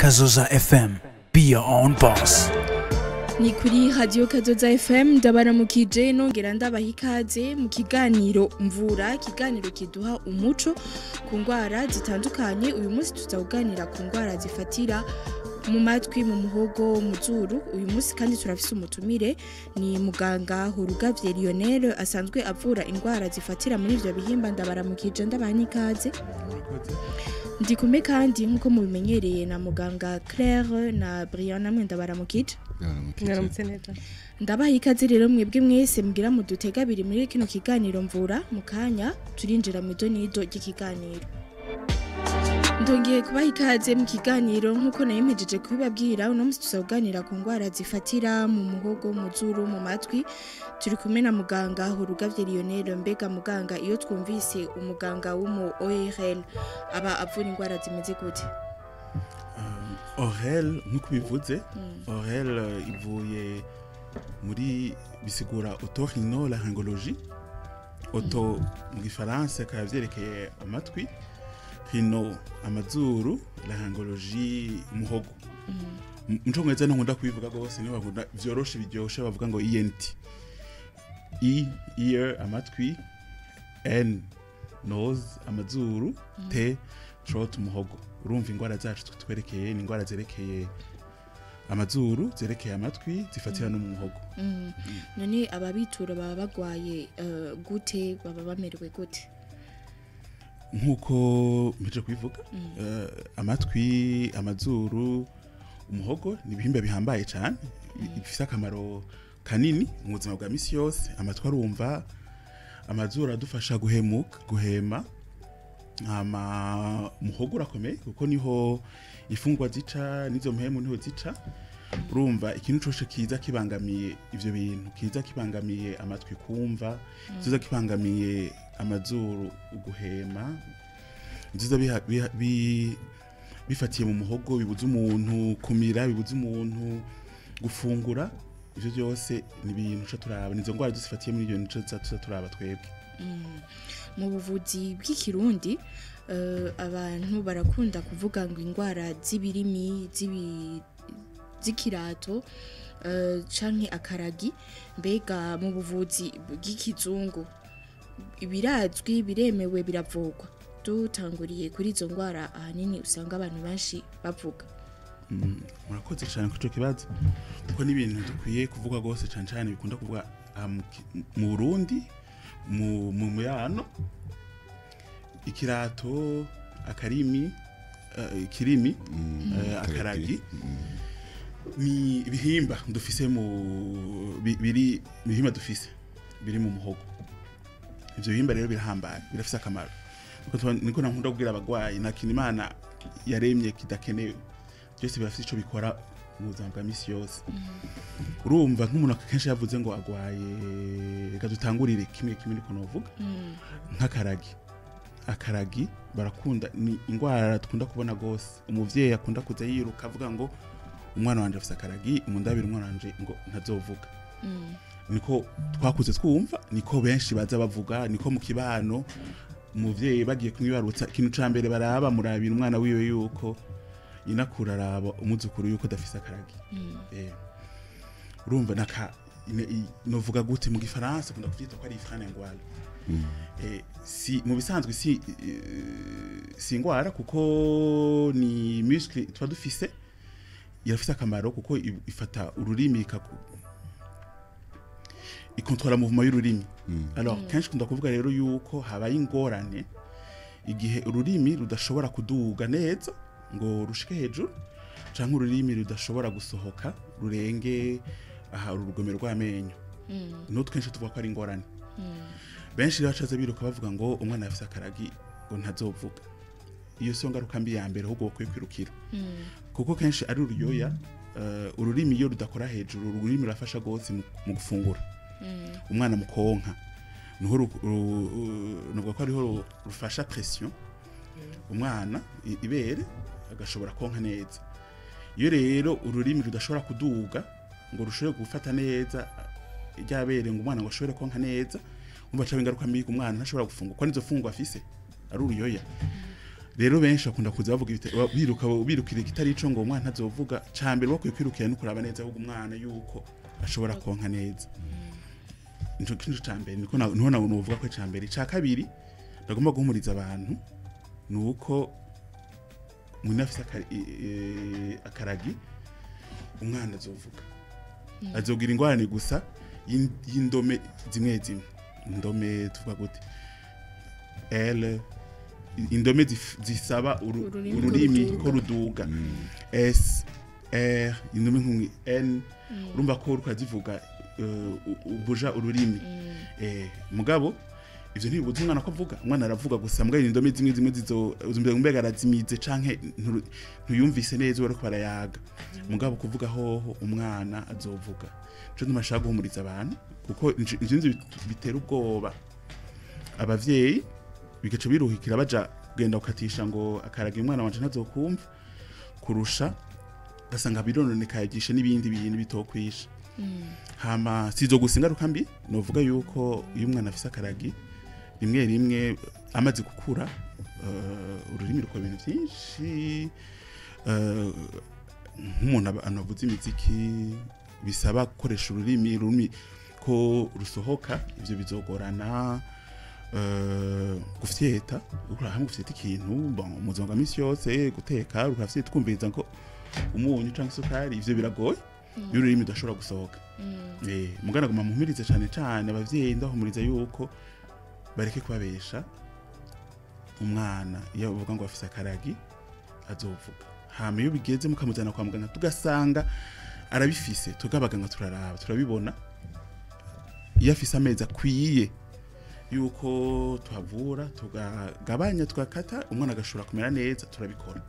Kazoza FM. Be your own boss. Ni kuri radio Kazoza FM ndabaramukije nongera ndabaha ikaze mu kiganiro mvura, kiganiro kiduha umuco ku ngwara zitandukanye. Uyu munsi tuzaganira ku ngwara zifatira mu matwi, mu muhogo, mu mazuru. Uyu munsi kandi turafise umutumire ni muganga Horugavye Lionel asanzwe avura ingwara zifatira muri ivyo bihimba. Ndabaramukije ndabaha ikaze. Ndi kumwe kandi nkuko mubimenyereye na muganga Claire na Brian, namwe ndabaramukije. Ngaramutse neza. Ndabaha ikaze rero mwebwe mwese mugira mu dutega biri muri kino kiganiro mvura. Mu kanya turinjira mu idonido ry'ikiganiro. Ndongeye kubaha ikaze mu kiganiro nkuko nayemejeje kubibabwira. Uno munsi tuzaganira ku ngwara zifatira mu muhogo, mu mazuru, mu matwi. Turi kumwe na muganga Horugavye Lionel. Mbega muganga, iyo twumvise umuganga w'umu ORL aba avura ingwara zimeze gute? ORL nkuko bivuze, ORL ivuye muri bisigura otorhinolaryngologie. Oto mu gifaransa kavyerekeye amatwi, hino amazuru, laryngologie umuhogo. Ncongereza no nkunda kubivuga gose, niba bakunda vyoroshe biryoshe bavuga ngo ENT. Ear amatwi, N nose amazuru, T throat umuhogo. Urumva ingwara zacu twerekeye ni ingwara zerekeye amazuru, zerekeye amatwi, zifatira no mu muhogo. None ababitura baba bagwaye gute, baba bamerwe gute? Nkuko mpeje kubivuga, amatwi, amazuru, umuhogo ni ibihimba bihambaye cyane, bifite akamaro kanini mu buzima bwa misi yose. Amatwi arumva, amazuru adufasha guhema, muhogo urakomeye kuko niho ifungwa zica, nizo mpemu niho zica. Urumva ikintu cyose kiza kibangamiye ivyo bintu, kiza kibangamiye amatwi kumva, kiza kibangamiye amazuru uguhema, kiza bifatiye mu muhogo, bibuza umuntu kumira, bibuza umuntu gufungura. Ivyo byose ni ibintu cyo turaba, nizo ngwara zifatiye muri iyo nico tuza turaba twebwe. Mu buvuzi bw'ikirundi abantu barakunda kuvuga ngo ingwara z'ibirimi, z'ikirato canke akaragi. Mbega mu buvuzi bw'ikizungu ibirazwi, biremewe, biravugwa? Dutanguriye kuri izo ngwara ahanini usanga abantu benshi bavuga. Murakoze cyane ku cyo kibazo, kuko ni ibintu dukwiye kuvuga gose cyane cyane bikunda kuvuga mu Burundi, mu muyano. Ikirato, akarimi, ikirimi, akaragi ni bihimba dufise bihimba dufise biri mu muhogo. Ivyo bihimba rero birahambaye, birafise akamaro. Niko nankunda kubwira abagwayi, nta kintu Imana yaremye kidakenewe, byose birafise ico bikora mu buzima bwa misi yose. Urumva nk'umuntu kenshi yavuze ngo agwaye, reka dutangurire kimwe niko novuga nk'akaragi. Barakunda, ni ingwara tukunda kubona gose. Umuvyeyi akunda kuza yiruka avuga ngo umwana wanje afise akaragi, umundabira umwana wanje ngo ntazovuga. Niko twakuze twumva, niko benshi baza bavuga, niko mu kibano umuvyeyi bagiye kumwibarutsa ikintu ca mbere baraba, murabira umwana wiwe yuko inakura araba umuzukuru yuko dafise akaragi. Urumva novuga gute mu gifaransa kunda kuvyita ko ari ifrane ngwara. Si mu bisanzwe si ingwara kuko ni muscle twa dufise, irafise akamaro kuko ifata ururimi ikontrola mouvement y'ururimi. Alors kenshi kunda kuvuga rero yuko habaye ingorane igihe ururimi rudashobora kuduga neza ngo rushike hejuru, canke ururimi rudashobora gusohoka rurenge urugomero rw'amenyo. No kenshi tuvuga ko ari ingorane. Benshi bacaze biruka bavuga ngo umwana yafise akaragi ngo ntazovuga. Iyo so ngaruka mbi ya mbere ahubwo bakwiye kwirukira, kuko kenshi ari uruyoya. Ururimi iyo rudakora hejuru, ururimi rurafasha gose mu gufungura. Umwana mu konka niho nubwo ko ariho rufasha pression umwana ibere agashobora konka neza. Iyo rero ururimi rudashobora kuduga ngo rushobore gufata neza iryabere ngo umwana ngo ashobore konka neza, umva cha ingaruka mbi ku mwana ntashobora gufunga, ko nizo fungwa afise ari uruyoya. rero benshi bakunda kuza bavuga birukira igitari ico ngo umwana azovuga cambere bakwiye kwirukira no kuraba neza ahubwo umwana yuko ashobora konka neza nico kintu cambere niko none uvuga ko cambere ca kabiri ndagomba guhumuriza abantu nuko munafise akaragi umwana azovuga azogira ingorane gusa y'indome zimwe indome tuvuga gute indome zisaba ururimi ko ruduga S R indome nk'umwe N urumva ko ukazivuga ubuja ururimi mugabo ivyo ntibibuza umwana ko avuga umwana aravuga gusa mbwa indome zimwe zizombega arazimize canke ntuyumvise neza wari ko barayaga mugabo kuvuga hoho umwana azovuga cyo ndumashaka guhumuriza abantu kuko inzinzi bitera ubwoba abavyeyi bigaca biruhikira baja kugenda ukatisha ngo akaraga umwana wanje ntazokumva kurusha gasanga birononekagisha n'ibindi bintu bitokwisha hama sizo gusingaruka mbi novuga yuko iyo umwana afise akaragi rimwe amaze gukura ururimi rukora ibintu byinshi nk'umuntu anavuza imiziki bisaba gukoresha ururimi ko rusohoka ivyo bizogorana gufyeta hamwe gufyeta ikintu muzonga misi yose guteka rukafyeta kumviza ko umunyu canke isukari ivyo biragoye y'ururimi udashobora gusohoka mugana guma muhumirize cane abavyeyi ndahumuriza yuko bareke kubabesha umwana iyo uvuga ngo afise akaragi azovuga hama iyo bigeze mukamuzana kwa muganga tugasanga arabifise tugabaganga turaraba turabibona iyo afise amezi akwiye yuko tuhavura tugagabanya tugakata umwana agashobora kumera neza turabikora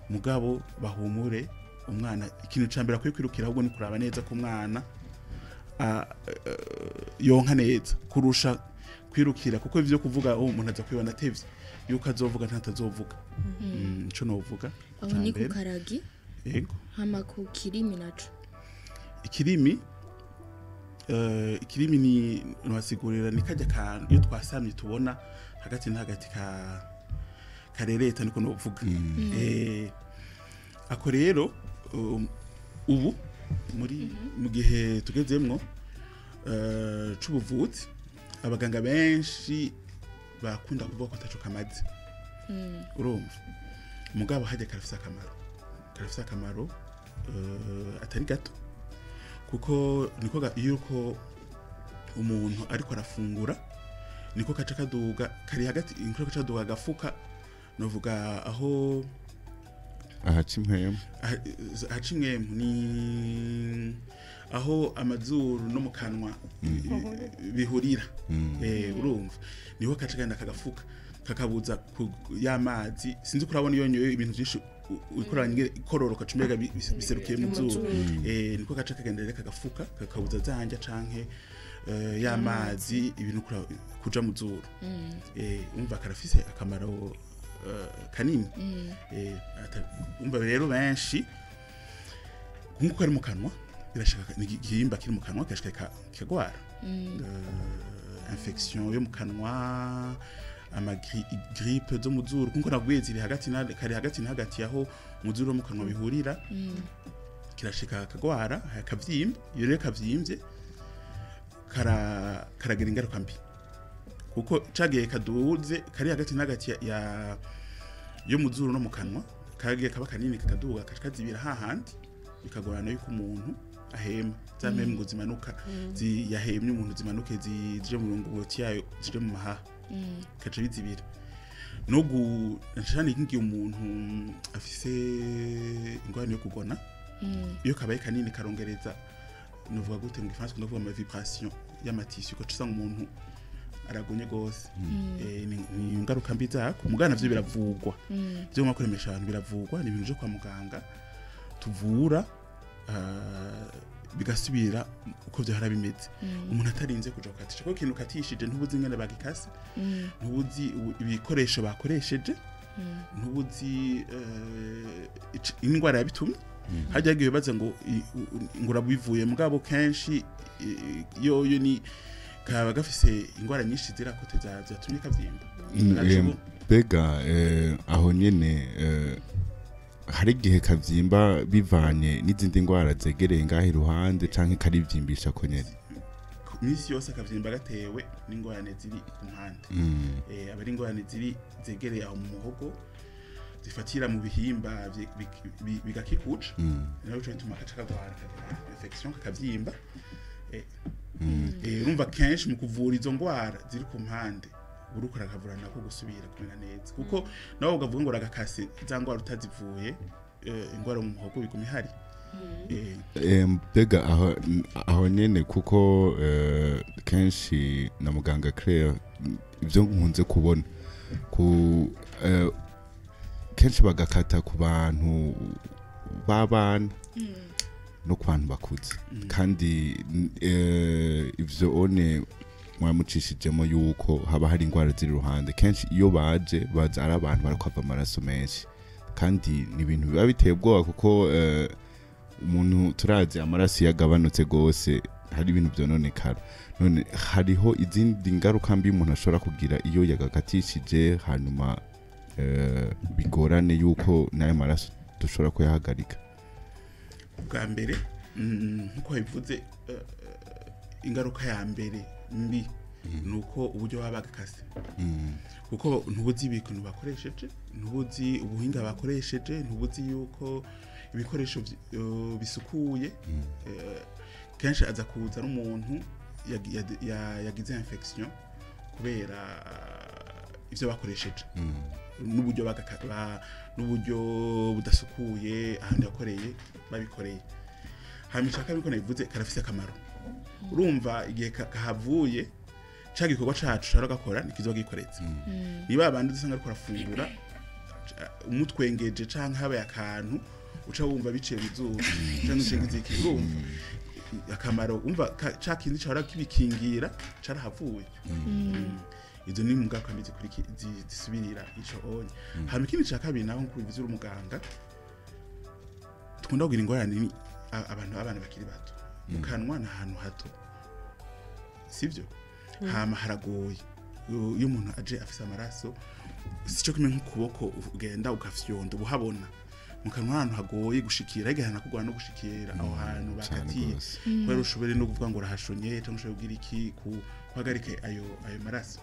mugabo bahumure umwana ikintu cambere akwiye kwirukira ahubwo ni kuraba neza ko umwana yonka neza kurusha kwirukira kuko ivyo kuvuga umuntu aza kwibona atevye yuko azovuga ntatazovuga ico novuga aho ni ku karagi yego hama ku kirimi naco ikirimi ni nwasigurira ni kajya kantu iyo twasamye tubona hagati na hagati karereta niko novuga ako rero ubu mu gihe tugezemwo c'ubuvuzi abaganga benshi bakunda kuvuga ko ataco kamaze urumva mugabo hajya karafise akamaro atari gato kuko niko yuko umuntu ariko arafungura niko kaca kaduga kari hagati niko kaca kaduga gafuka novuga aho ahacimwemu ni aho amazuru no mu kanwa bihurira urumva niho kaca genda kagafuka kakabuza y'amazi sinzi kurabona iyo ibintu byinshi ikoranye kororoka cumega biserukiye mu zuru niko kaca kagendera kagafuka kakabuza zanja canke y'amazi ibintu kuja mu zuru umva karafise akamaro kanini umva rero benshi nkuko ari mu kanwa birashaka igihimba kiri mu kanwa kashaka kigwara infection yo mu kanwa grippe zo mu zuru nkuko nagwiye ziri hagati na hagati yaho mu zuru mu kanwa bihurira kirashika kagwara akavyimba iyo rero kavyimvye karagira ingaruka mbi kuko cagiye kaduze kari hagati na hagati ya yo mu zuru no mu kanwa kagiye kaba kanini kakaduga kazibira hahandi bikagorana yuko umuntu ahema zamwe ngo zimanuka yahemye umuntu zimanuke zije mu ngoboti yayo zije mu mahaha kaca bizibira nogu nshani ngiye umuntu afise ingwara yo kugona iyo kabaye kanini karongereza nuvuga gute mu gifaransa ndavuga ama vibration y'amatisi ko cisanga umuntu aragonye gose ni ingaruka mbi zako mugana vyo biravugwa byo makuremesha abantu biravugwa ni ibintu byo kwa muganga tuvura bigasubira uko byo hara bimeze umuntu atarinze kuja kukatisha ko kintu katishije ntubuzi ngene bagikase ntubuzi ibikoresho bakoresheje ntubuzi ingwara yabitumye hajya giye baza ngo ngura bivuye mugabo kenshi yo ni kaba gafise ingwara nyinshi zirakote zatumye kavyimba bega aho nyene hari igihe kavyimba bivanye n'izindi ngwara zegereye ngaho iruhande canke karivyimbisha ko nyene imisi yose akavyimba gatewe n'ingorane ziri ku mpande abari ingorane ziri zegereye aho mu muhogo zifatira mu bihimba bigakikuca naho cyo bituma kaca kagwara infection kakavyimba urumva kenshi mu kuvura izo ngwara ziri ku mpande uruko rakavura nako gusubira kumera neza kuko nawo ugavuga ngo ragakase za ngwara utazivuye ingwara mu muhogo biguma ihari bega aho nyene kuko kenshi na muganga Claire ivyo nkunze kubona ku kenshi bagakata ku bantu babana no ku bantu bakuze kandi ivyo one mwamucishijemo yuko haba hari ingwara ziri ruhande kenshi iyo baza ari abantu barakwava amaraso menshi kandi ni ibintu biba biteye ubwoba kuko umuntu turazi amaraso yagabanutse gose hari ibintu byononekara none hariho izindi ngaruka mbi umuntu ashobora kugira iyo yagakatishije hanyuma bigorane yuko nayo maraso dushobora kuyahagarika bwa mbere nkuko bivuze ingaruka ya mbere mbi nuko uburyo baba bagakase kuko ntubuzi ibintu bakoresheje ntubuzi ubuhinga bakoresheje ntubuzi yuko ibikoresho bisukuye kenshi aza kuza n'umuntu yagize infection kubera ivyo bakoresheje n'uburyo budasukuye ahantu yakoreye babikoreye hamisha kabikona bivuze karafise akamaro urumva igihe kahavuye ca gikorwa cacu caragakora nikizogikoretse niba abandi dusanga ariko rafungura umutwengeje canke habaye akantu uca wumva biciye bizuba canke ucengize ikirumva akamaro umva ca kindi cara kibikingira carahavuye izo ni mugaruka mbizi kuri zisubirira ico onye hama ikindi ca kabiri naho kubivuze umuganga tukunda kugira ingorane abana bakiri bato mu kanwa na ahantu hato sivyo hama haragoye iyo umuntu aje afise amaraso sico kimwe nk'ukuboko ugenda ugafyonda ubuhabona mu kanwa ahantu hagoye gushikira igahana kugwana no gushikira aho hantu bakatiye kwera ushobore no kuvuga ngo rahashonye cyangwa ushobora kugira iki kuhagarike ayo maraso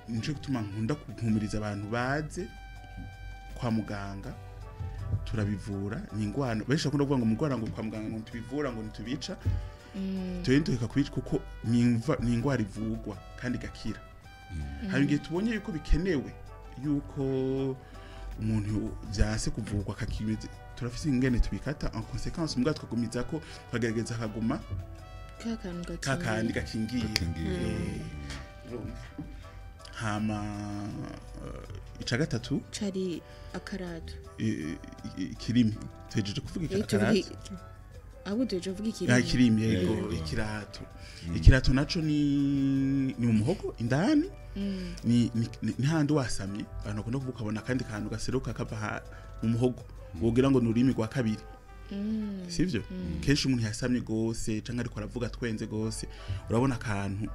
nico gutuma nkunda kumpumiriza abantu baze kwa muganga turabivura ni ingwara benshi bakunda kuvuga ngo mugwara ngo kwa muganga ngo tubivura ngo nitubica twende tukakwica kuko ni ingwara ivugwa kandi gakira hari igihe tubonye yuko bikenewe yuko umuntu byase kuvugwa kakimeze turafise ingene tubikata en conséquence mbwa twagumiza ko bagerageza kaguma kakandi gakingiye hama ica gatatu cari akarado ikirimi twejeje kuvuga akarado abo twejeje kuvuga ikirimi ikirimi yego ikirato naco ni umuhogo indani ni handi wasamye abantu bakunda kubukabona kandi kantu gaseruka kava mu muhogo wogira ngo nurimi gwa kabiri sivyo kenshi umuntu yasamye gose canke ariko aravuga twenze gose urabona kantu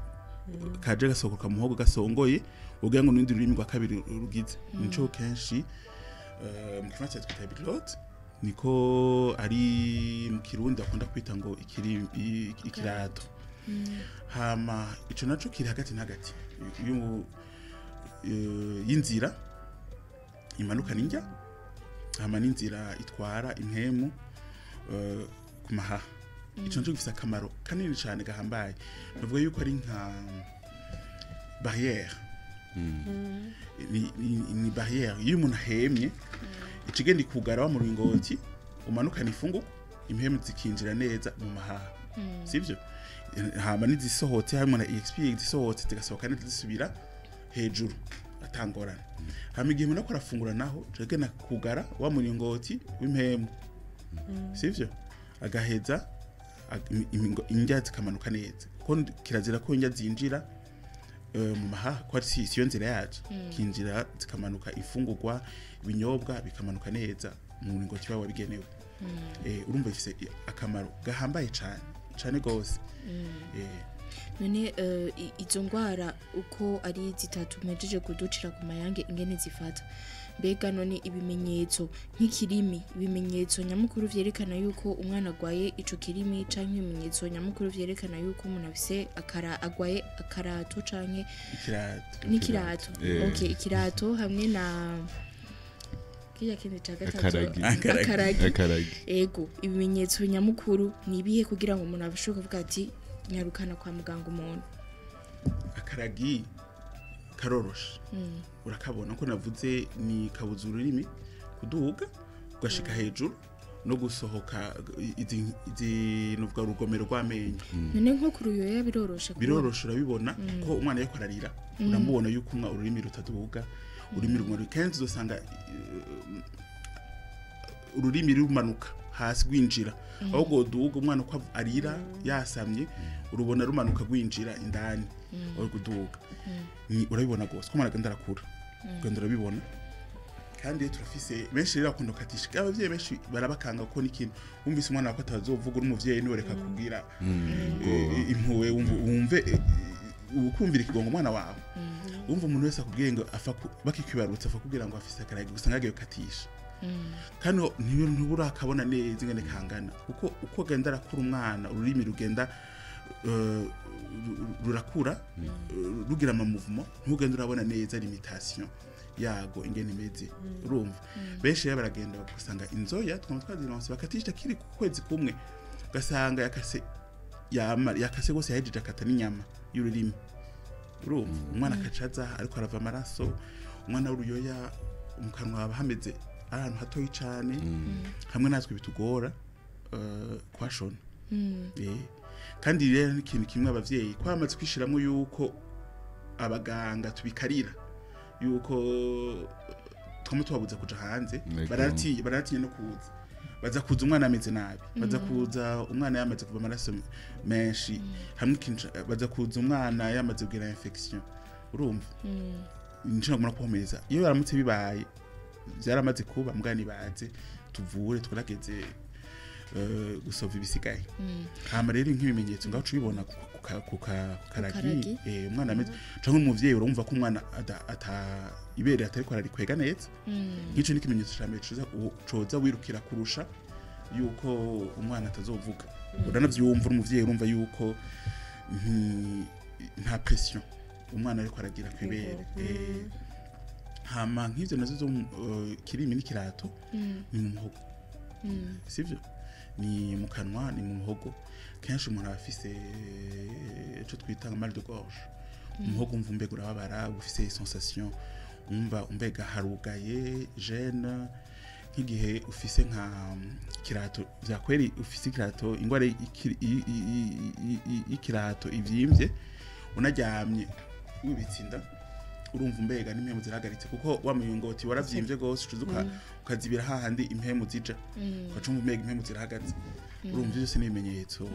kaje gasokoka mu muhogo gasongoye wogira ngo nundi rurimi gwa kabiri rugize nico kenshi mu kifaransa twita bilote niko ari mu kirundi akunda kwita ngo ikirato hama ico naco kiri hagati na hagati y'inzira imanuka ninjya hama n'inzira itwara impemu ku mahaha ico naco gifise akamaro kanini cyane gahambaye bavuga yuko ari nka barrière ni barrière iyo umuntu ahemye ikigenda ikugara mu ringoti umanukana ifunguko impemu zikinjira neza mu mahaha sivyo hama nizisohotse hamwe na EXP zisohotse zigasohoka nizisubira hejuru atangorana hama igihe umuntu akora afungura naho jagena kugara wa muringoti w'impemu sivyo agaheza injya zikamanuka neza ko kirazira ko injya zinjira mu mahaha ko ari siyo nzira yaje kinjira zikamanuka ifungurwa ibinyobwa bikamanuka neza mu muringoti wawe bigenewe urumva ifise akamaro gahambaye cyane gose none izo ngwara uko ari zitatu mejeje kuducira ku mayange ingene zifata mbega none ibimenyetso nk'ikirimi ibimenyetso nyamukuru vyerekana yuko umwana agwaye ico kirimi canke ibimenyetso nyamukuru vyerekana yuko umuntu afise agwaye akarato canke n'ikirato okay ikirato hamwe na kiya kindi ca gatatu akaragi ego ibimenyetso nyamukuru nibihe kugira ngo umuntu abashoke kuvuga ati nyarukana kwa muganga umuntu akaragi karorosha urakabona ko navuze ni kabuza ururimi kuduga ugashika hejuru no gusohoka izi nuvuga urugomero rw'amenyo none nko kuruyoya birorosha urabibona ko umwana yako ararira uramubona yuko ururimi rutaduga ururimi rumwe kenshi uzosanga ururimi rumanuka hasi gwinjira ahubwo duga umwana ko arira yasamye urubona rumanuka gwinjira indani aho guduga urabibona gose ko umwana arakura ugenda urabibona kandi turafise benshi rero akunda katisha abavyeyi benshi barabakanga ko n'ikintu wumvise umwana wako atazovuga uri umuvyeyi ni wereka kubwira impuwe wumve ukumvira ikigongo umwana wawe wumva umuntu wese akubwiye ngo afa bakikwibarutsa afa kugira ngo afise akaragi gusanga agiye katisha kandi ntuburakabona neza ingene kangana kuko uko genda arakura umwana ururimi rugenda rurakura rugira amamuvuma ntugenda urabona neza limitation yago ingene imeze urumva benshi baragenda bakusanga inzoya twazironse bakatisha kiri ku kwezi kumwe gasanga yakase gose yahejeje akata n'inyama y'ururimi urumva umwana akacaza ariko arava amaraso umwana w'uruyoya mu kanwa haba hameze ahantu hatoyi cyane hamwe natwe bitugora kwashona kandi rero n'ikintu kimwe abavyeyi kwamaze kwishiramo yuko abaganga tubikarira yuko twamo tubabuza kuja hanze baratiye no kuza baza kuza umwana ameze nabi baza kuza umwana yamaze kuva amaraso menshi hamwe baza kuza umwana yamaze kugira infection urumva nshaka kumara komeza iyo yaramutse bibaye byaramaze kuba mugani baze tuvure twageze gusova ibisigaye hama rero nk'ibimenyetso ngaho cubibona ku karagi umwana ameze canke umuvyeyi urumva ko umwana ibere atari ko ararikwega neza nk'ico ni ikimenyetso ca mbere coza wirukira kurusha yuko umwana atazovuga uranavyumva umuvyeyi urumva yuko nta pression umwana ariko aragira kwibere hama nk'ivyo nazo zo kirimi n'ikirato ni mu muhogo sivyo ni mu kanwa ni mu muhogo kenshi umuntu afise ico twita mal de gorge umuhogo umva umbega urababara ufise sensation umva umbega harugaye gene nk'igihe ufise nka kirato vyakweri ufise kirato ingwara ikirato ivyimvye unaryamye wibitsinda urumva umbega n'impemu zirahagaritse kuko wamuyungoti waravyimbye gose ucuzuka ukazibira hahandi impemu zija ukacumva umbega impemu zirahagaze urumva byose n'ibimenyetso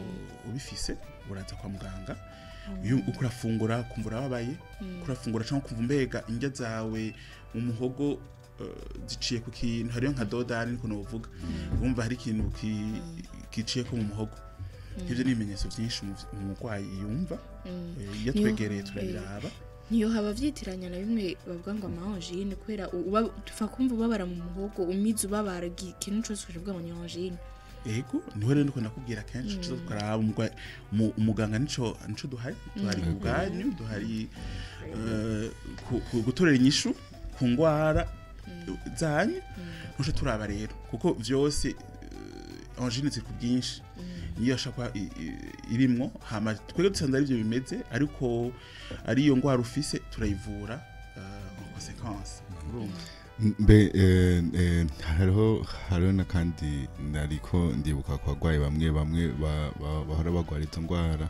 ubifise uraza kwa muganga ukurafungura kumvura babaye kurafungura cyangwa kumva umbega indya zawe mu muhogo ziciye ku kintu hariyo nka dodani niko novuga urumva hari ikintu kiciye ko mu muhogo ivyo n'ibimenyetso byinshi umurwayi yumva iyo twegereye turabiraba niyo haba vyitiranya na bimwe bavuga ngo amahonjine kwera tufa kumva ubabara mu muhogo umize ubabara ikintu cyose ukavuga ngo nyahonjine ego niho rero ndiko nakubwira kenshi tuzokaraba umuganga nico duhari duhari ubwanyu duhari gutorera inyishu ku ngwara zanyu ntuce turaba rero kuko vyose angine ziri ku bwinshi niyo shaka irimwo hama twege dusanze ari byo bimeze ariko ari iyo ngwara ufise turayivura en conséquence hariho na kandi nariko ndibuka kwa gwaye bamwe bahora bagwara izo ngwara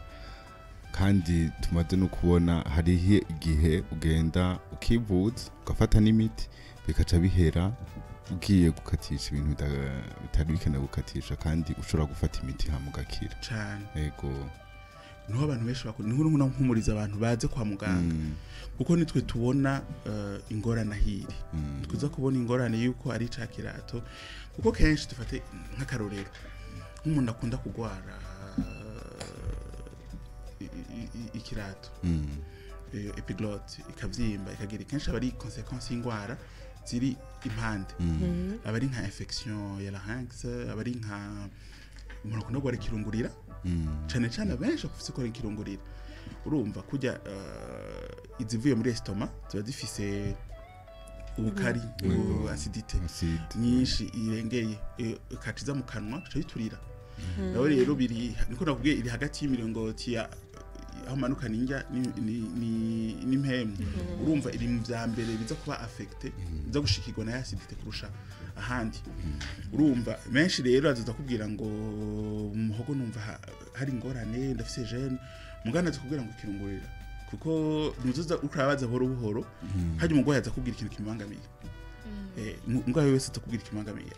kandi tumaze no kubona hariho igihe ugenda ukivuza ugafata n'imiti bikaca bihera ugiye gukatisha ibintu bitari bikenewe gukatisha kandi ushobora gufata imiti hamugakira cyane yego niho abantu benshi bakora niho nkumuriza abantu baze kwa muganga kuko nitwe tubona ingorane hiri twiza kubona ingorane yuko ari ca kirato kuko kenshi dufate nk'akarorero nk'umuntu akunda kugwara ikirato epiglotte ikavyimba ikagira kenshi abari consequence y'ingwara ziri impande abari nka infection ya larynx abari nka umuntu akunda gwara kirungurira cane benshi afise ko kirungurira urumva kujya izivuye muri estomac ziba zifise ubukari acidite nyinshi irengeye ikatiza mu kanwa cayiturira nawe rero biri niko nakubwiye iri hagati y'imiringoti ya aho manuka ninjya ni mpemu urumva iri mu bya mbere biza kuba affecté biza gushikirwa na acidite kurusha ahandi urumva menshi rero azaza kubwira ngo muhogo numva hari ingorane ndafise gene mugana zikubwira ngo kirungurira kuko nuzuza ukurabaza buhoro haje umugwayi aza kubwira ikintu kimangamiye umugwayi wese atakubwira kimangamiye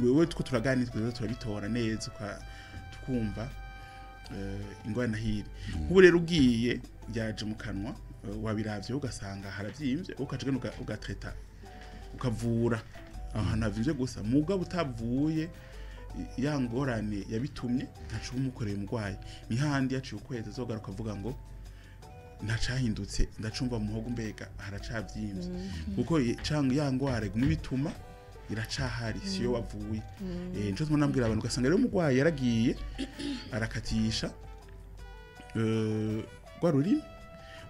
wewe tuko turaganira turabitora neza tukumva ingwana hiri ubu rero ugiye byaje mu kanwa wabiravye ugasanga haravyimvye ukacigana ugatreta ukavura ahantu havimvye gusa mugabo utavuye ya ngorane yabitumye ntacu umukoreye umugwayi ni handi yaciye ukwezi azogaruka avuga ngo ntacahindutse ndacumva muhogo mbega haracavyimbye kuko canga ya ngwara gumu bituma iracahari siyo wavuye nco twonambwira abantu ugasanga rero umugwayi yaragiye arakatisha gwaruri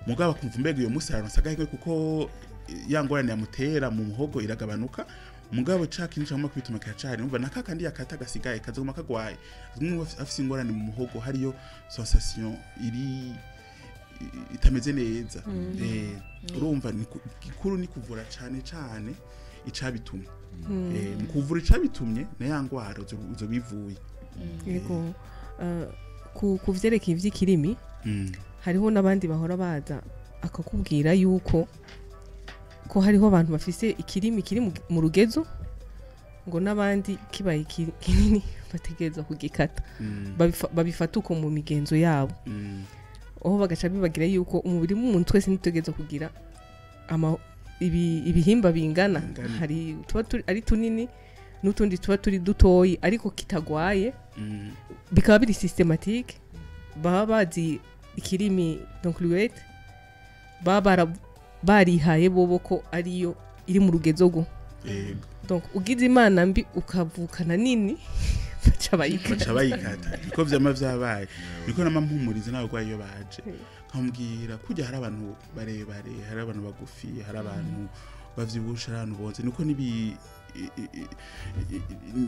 mugabo akumva mbega iyo musarano sagaye kuko ya ngorane yamutera mu muhogo iragabanuka mugabo cakinja mu kwituma kacari umva nakakandi yakata gasigaye kazoma kagwaye zimwe afise ingorane mu muhogo hariyo sensation iri itameze neza urumva gikuru ni kuvura cane icabitumye mu kuvura icabitumye na ya ngwara uzo bivuye yego kuvyerekeye ivy'ikirimi hariho nabandi bahora baza akakubwira yuko ko hariho abantu bafise ikirimi kiri mu rugezo ngo nabandi kibaye kinini bategeza kugikata babifata uko mu migenzo yabo aho bagaca bibagira yuko umubiri w'umuntu twese nitegeza kugira ibihimba bingana hari tuba ari tunini n'utundi tuba turi dutoyi ariko kitagwaye bikaba biri systematique baba bazi ikirimi donc l'ouette baba barihaye bobo ko ariyo iri mu rugezo go donc ugize imana mbi ukavukana nini baca bayikata niko vyama vyabaye niko namampumuriza n'abagwayi yo baje nkambwira kujya hari abantu barebare hari abantu bagufi hari abantu bavyibusha abantu bonze niko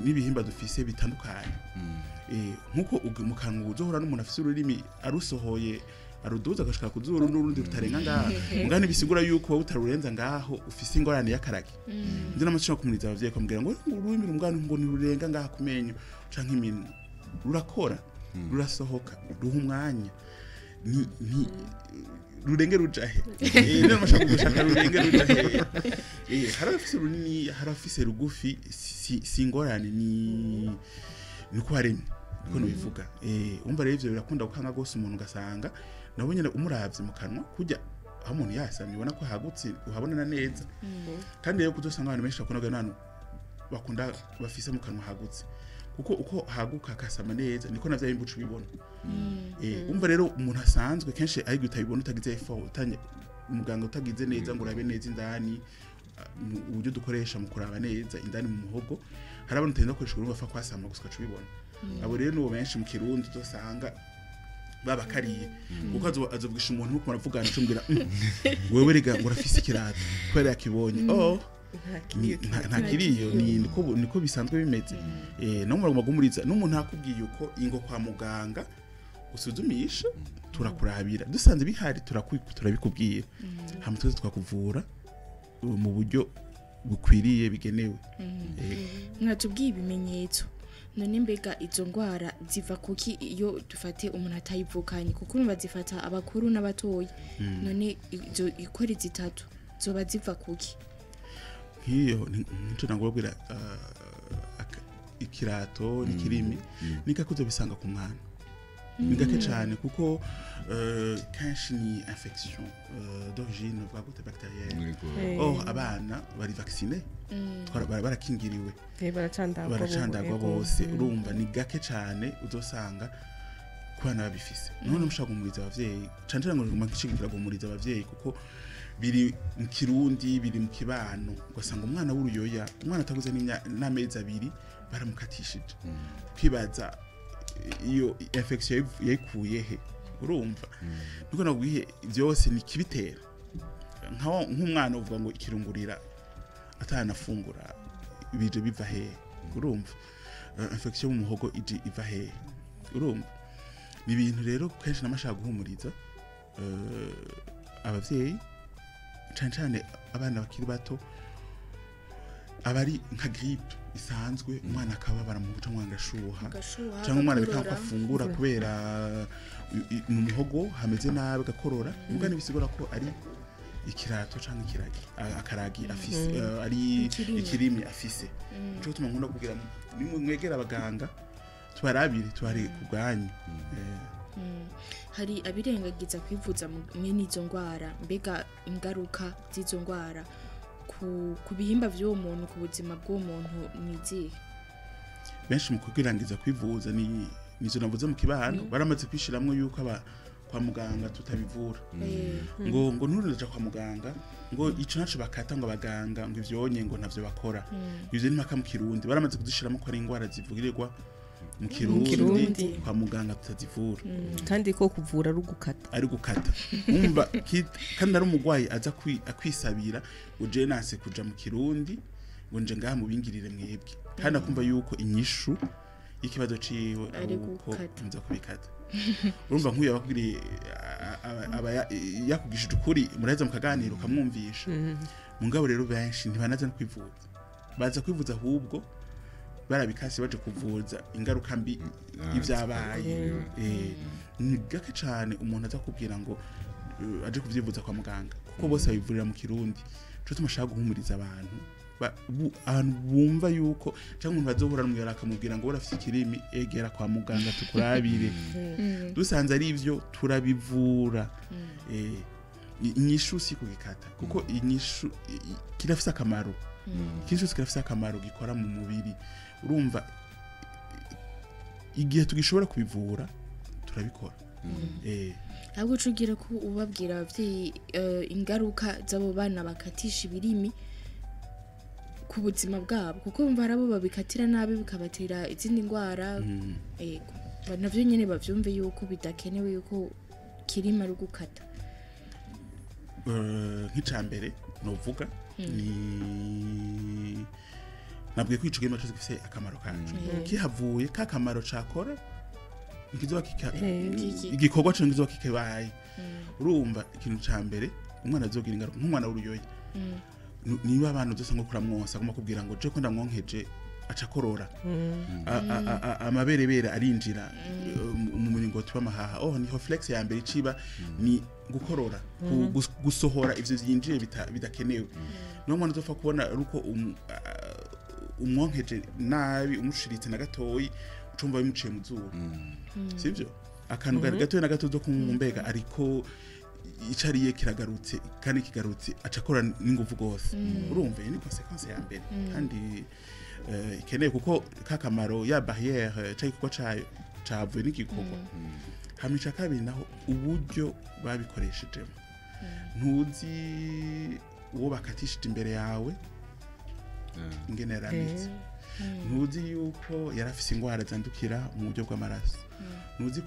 n'ibihimba dufise bitandukanye nkuko mu kanwa uzohora n'umuntu afise ururimi arusohoye aruduza agashaka kuzuru n'urundi rutarenga ngaho mugani bisigura yuko wowe utarurenza ngaho ufise ingorane y'akaragi ndi n'amashaka kumuriza abavyeyi kumbwira ngo ururimi rumugani ngo ni rurenga ngaho kumenyo canke iminu rurakora rurasohoka ruha umwanya ni rurenge rujahe none mashaka gushaka rurenge rujahe harafise runini harafise rugufi si ingorane ni ko haremye niko no bivuga umva rero ivyo birakunda gukanga gose umuntu gasanga nabo nyene umuravye mu kanwa kujya aho umuntu yasamye ubona ko hagutse uhabona neza kandi rero kuzosanga abantu benshi bakonaga nanu bakunda bafise mu kanwa hagutse kuko uko haguka kasama neza niko navyo imbucu bibona umva rero umuntu asanzwe kenshi ari gutabibona utagize effort utanye umuganga utagize neza ngo urabe neza indani uburyo dukoresha mu kuraba neza indani mu muhogo hari abantu tenda koresha uruba fa kwasama gusa cubibona abo rero no benshi mu kirundi dosanga babakariye kuko azovugisha umuntu nko muravugana cumbwira wewe rega ngo urafise ikirato kwera yakibonye nta kiriyo niko bisanzwe bimeze no muragumuriza n'umuntu akubwiye uko ingo kwa muganga usuzumisha turakurabira dusanze bihari turabikubwira hamwe twese twakuvura mu buryo bukwiriye bigenewe mwatubwiye ibimenyetso none mbega izo ngwara ziva kuki iyo dufate umuntu atayivukanye kuko urumva zifata abakuru n'abatoyi none izo ikora zitatu zoba ziva kuki hiyo nico nangobwira ikirato n'ikirimi nikakuzo bisanga ku mwana nigake cyane kuko kenshi ni infection d'origine bactérienne abana bari vacciné barakingiriwe baracandagwa bose urumva ni gake cyane uzosanga ku bana babifise none mushaka guhumuriza abavyeyi canje ngo nguma nkishigikira guhumuriza abavyeyi kuko biri mu kirundi biri mu kibano ugasanga umwana w'uruyoya umwana ataguze n'amezi abiri baramukatishije kwibaza iyo infection yayikuye he urumva niko nabwiye byose ni kibitera nk'umwana uvuga ngo ikirungurira atanafungura bije biva he urumva infection mu muhogo ije iva he urumva ni ibintu rero kenshi namashaka guhumuriza abavyeyi cyane abana bakiri bato abari nka grippe isanzwe umwana akababara mu guca mwanga shuha cyangwa umwana bikanka afungura kubera mu muhogo hameze nabi gakorora ubwo nibisigura ko ari ikirato cyangwa akaragi afise ari ikirimi afise cyo tuma nkunda kugira nimwegera abaganga tubarabire twari kubwanyu hari abirengagiza kwivuza mwene izo ngwara mbega ingaruka z'izo ngwara ku bihimba by'uwo muntu ku buzima bw'uwo muntu nizihe benshi mu kugirangiza kwivuza nizo navuze mu kibano baramaze kwishiramwe yuko kwa muganga tutabivura ngo nturendaje kwa muganga ngo ico naco bakata ngo abaganga ngo ivyonye ngo ntavyo bakora ivyo ni mpaka mu kirundi baramaze kudishiramo ko ari ingwara zivugirirwa mu kirundi kwa muganga tutazivura kandi ko kuvura ari gukata umva kandi ari umugwayi aza akwisabira uje nase kuja mu kirundi ngo nje ngaha mu bingirire mwebwe kandi akumva yuko inyishu y'ikibazo ciwe ari uko nza kubikata urumva nk'uyu abakugiriye yakugishije ukuri muraheza mu kaganiro kamwumvisha mungabo rero benshi ntibanaza no kwivuza baza kwivuza ahubwo barabikasi baje kuvuza ingaruka mbi ivyabaye ni gake cyane umuntu aza kubwira ngo aje kuvyivuza kwa muganga kuko bose babivurira mu kirundi cyo tumashaka guhumuriza abantu bumva yuko cyangwa umuntu bazohura n'umuyara akamubwira ngo urafite ikirimi egera kwa muganga tukurabire dusanze ari ivyo turabivura inyishu si kugikata kuko inyishu kirafise akamaro kinshi kirafise akamaro gikora mu mubiri urumva igihe tugishobora kubivura turabikora ahubwo cugira ko ubabwira abavyeyi ingaruka z'abo bana bakatisha ibirimi ku buzima bwabo kuko bumva arabo babikatira nabi bikabatera izindi ngwara navyo nyene bavyumve yuko bidakenewe yuko kirima ari gukata nk'icambere novuga ni nabwiye ko ico gihimba cyose gifise akamaro kacu kihavuye ka kamaro cakora ikizoba igikorwa cyo ngizoba kikebaye urumva ikintu cambere umwana azogira ingaruka nk'umwana w'uruyoya niba abantu byose ngo kuramwonsa agomba kubwira ngo je ko ndamwonkeje aca korora amaberebere arinjira mu muringoti w'amahaha niho flex ya mbere iciba ni gukorora gusohora ivyo vyinjiye bidakenewe no mwana uzofa kubona ruko umwonkeje nabi umushiritse na gatoyi ucumva bimuciye mu zuba sivyo akantu gato na gato zo kumumbega ariko icariye kiragarutse kandi kigarutse acakora n'ingufu gose urumva ni consequence ya mbere kandi ikeneye kuko kakamaro ya barrière cyangwa cavuye n'igikorwa hamica kabiri naho uburyo babikoresheje ntuzi uwo bakatishije imbere yawe ingene yarameze ntuzi yuko yarafise ingwara zandukira mu buryo bw'amaraso ntuzi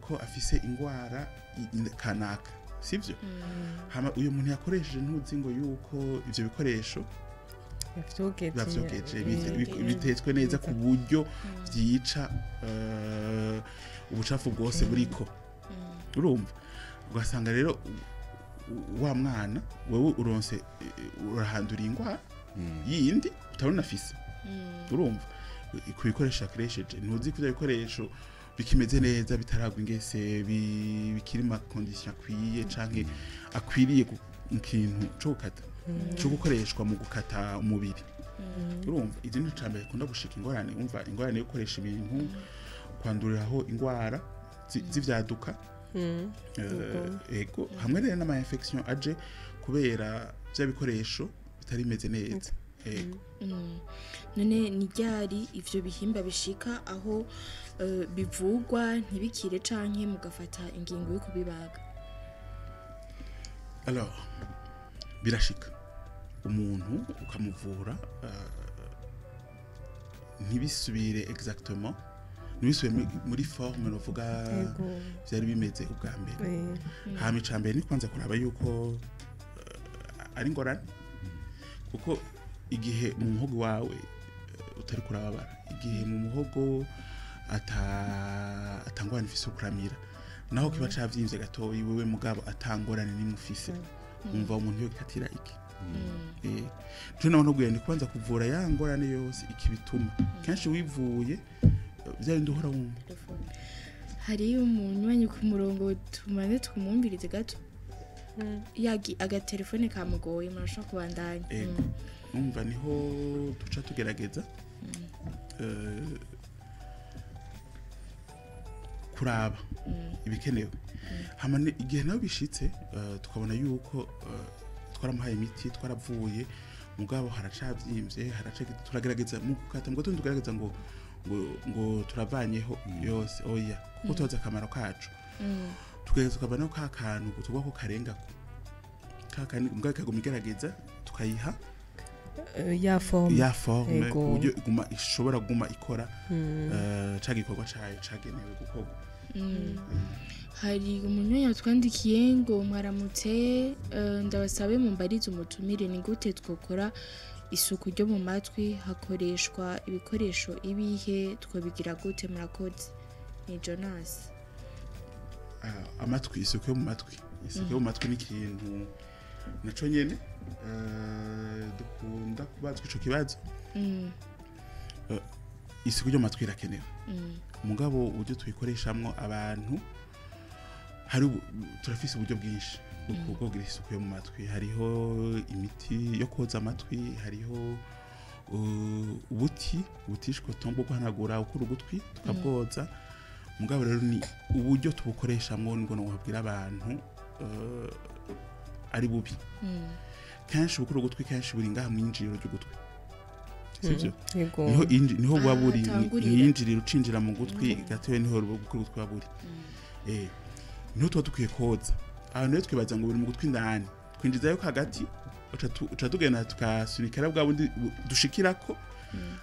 ko afise ingwara kanaka sivyo hama uyu muntu yakoresheje ntuzi ngo yuko ivyo bikoresho bavyogeje bitetswe neza ku buryo vyica ubucafu bwose buriko urumva ugasanga rero wa mwana wewe uronse urahandura ingwara yindi utabona afise urumva kubikoresha akoresheje ntuzi ko ibikoresho bikimeze neza bitaragwa ingese bikiri ma condition akwiye canke akwiriye mu kintu cyo gukata cyo gukoreshwa mu gukata umubiri urumva izi ni cambere kunda gushika ingorane umva ingorane yo gukoresha ibintu kwanduriraho ingwara z'ivyaduka ego hamwe rero n'ama infection aje kubera bya bikoresho bitari meze neza none ni ryari ivyo bihimba bishika aho bivugwa ntibikire canke mugafata ingingo yo kubibaga? Alors birashika umuntu ukamuvura ntibisubire exactement ntibisubire muri forme novuga vyari bimeze ubwa mbere. Hama icambere ni kwanza kuraba yuko ari ngorane, kuko igihe mu muhogo wawe utari kurababara, igihe mu muhogo atangorane ufise ukuramira, naho kiba cavyimvye gatoyi wewe mugabo atangorane nimufise, umva umuntu yokatira iki. Naho ntubwiye ni kwanza kuvura ya ngorane yose ikibituma. Kenshi wivuye vyarindi uhora wumva. Hari umunywanyi ku murongo tumane twumumvirize gato. Yagi agatelefone kamugoye murashaka kubandanya. Numva niho duca tugerageza kuraba ibikenewe. Hama igihe nayo bishitse tukabona yuko twaramuhaye imiti, twaravuye mugabo haracavyimbye, turagerageza mu kukata ngo tugerageza ngo turavanyeho yose oya, kuko tuzi akamaro kacu. Tugerageza tukabana ko akantu tugwa ko karenga kakandi mbwa kagumigerageza tukayiha ya forme uburyo iguma ishobora guma ikora cagikorwa cagenewe gukorwa. Hari umuntu yatwandikiye ngo mwaramutse, ndabasabe mumbarize umutumire ni gute twokora isuku ryo mu matwi, hakoreshwa ibikoresho ibihe, twobigira gute? Murakoze. Ni Jonas. Amatwi, isuku yo mu matwi, isuku yo mu matwi ni ikintu naco nyene dukunda kubazwa ico kibazo. Isuku ryo mu matwi irakenewe, mugabo uburyo tubikoreshamwo abantu hari turafise uburyo bwinshi bwo kugira isuku yo mu matwi. Hariho imiti yo koza amatwi, hariho ubutishwa tombo guhanagura ukuru gutwi tukabwoza. Mugabo rero ni uburyo tubukoreshamwo ngo nobwira abantu ari bubi. Kenshi ukuru gutwi kenshi buri ngaha mwinjiriro ry'ugutwi, sivyo? Niho buba buri mwinjiriro ucinjira mu gutwi gatewe niho ukuru gutwi baburi. Niho tuba dukwiye koza. Abantu rero twibaza ngo buri mu gutwi ndani twinjizayo hagati, uca tugenda tukasunikira bwa bundi dushikirako,